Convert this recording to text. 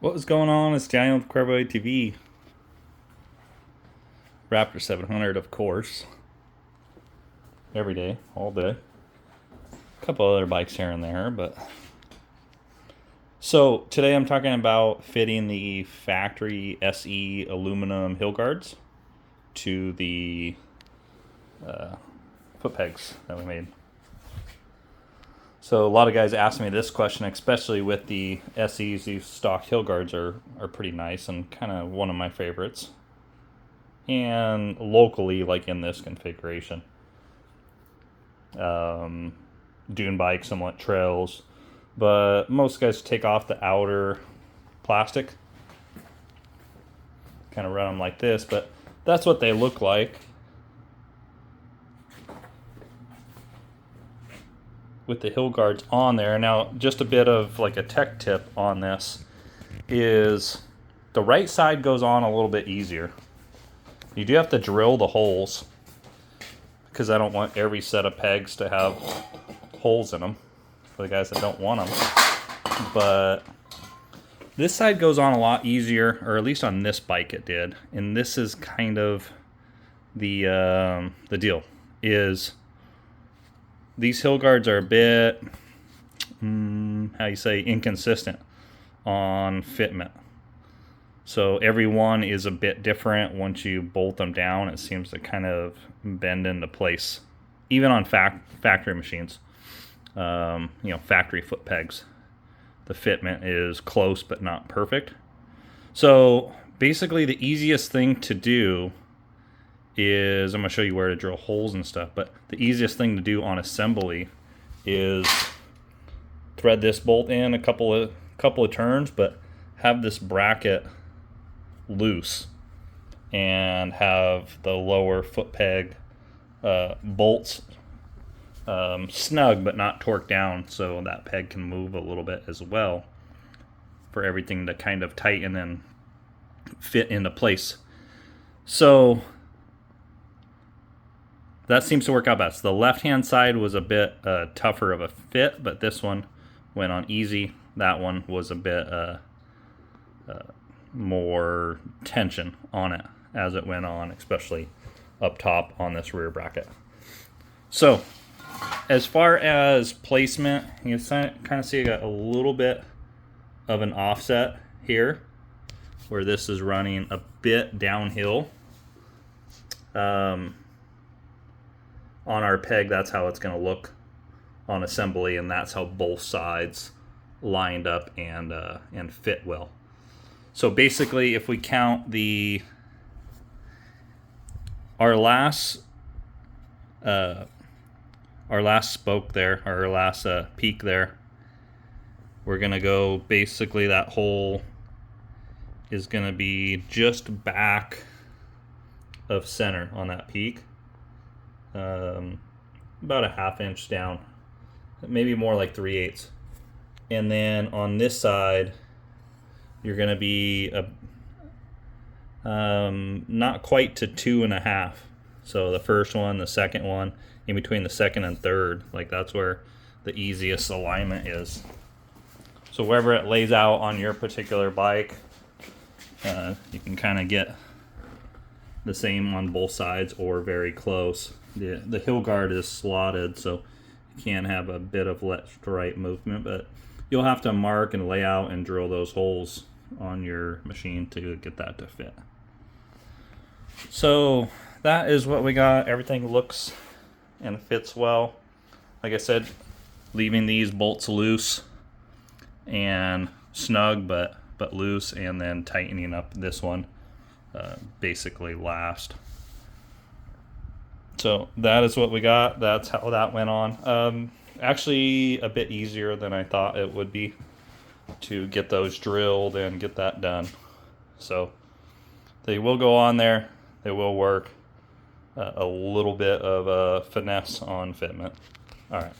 What was going on? It's Daniel with Cuervo TV. Raptor 700, of course. Every day, all day. A couple other bikes here and there, but... So, today I'm talking about fitting the factory SE aluminum hill guards to the foot pegs that we made. So a lot of guys ask me this question, especially with the SEs. These stock hill guards are pretty nice and kind of one of my favorites. And locally, like in this configuration. Dune bikes, somewhat trails. But most guys take off the outer plastic. Kind of run them like this, but that's what they look like. With the hill guards on there. Now, just a bit of like a tech tip on this is the right side goes on a little bit easier. You do have to drill the holes because I don't want every set of pegs to have holes in them for the guys that don't want them. But this side goes on a lot easier, or at least on this bike it did. And this is kind of the deal is these hill guards are a bit, inconsistent on fitment. So every one is a bit different. Once you bolt them down, it seems to kind of bend into place. Even on factory machines, factory foot pegs, the fitment is close but not perfect. So basically the easiest thing to do is, I'm going to show you where to drill holes and stuff, but the easiest thing to do on assembly is thread this bolt in a couple of turns, but have this bracket loose and have the lower foot peg bolts snug but not torqued down, so that peg can move a little bit as well for everything to kind of tighten and fit into place. So that seems to work out best. The left-hand side was a bit tougher of a fit, but this one went on easy. That one was a bit more tension on it as it went on, especially up top on this rear bracket. So, as far as placement, you can kind of see I got a little bit of an offset here, where this is running a bit downhill. On our peg, that's how it's going to look on assembly, and that's how both sides lined up and fit well. So basically, if we count our last spoke there, our last peak there, we're going to go, basically that hole is going to be just back of center on that peak. About a ½ inch down, maybe more like 3/8. And then on this side, you're going to be not quite to 2.5. So the first one, the second one, in between the second and third, like that's where the easiest alignment is. So wherever it lays out on your particular bike, you can kind of get the same on both sides or very close. The hill guard is slotted, so you can have a bit of left to right movement, but you'll have to mark and lay out and drill those holes on your machine to get that to fit. So that is what we got. Everything looks and fits well. Like I said, leaving these bolts loose and snug but loose, and then tightening up this one basically last. So that is what we got. That's how that went on. Actually a bit easier than I thought it would be to get those drilled and get that done. So they will go on there. They will work. A little bit of finesse on fitment. All right.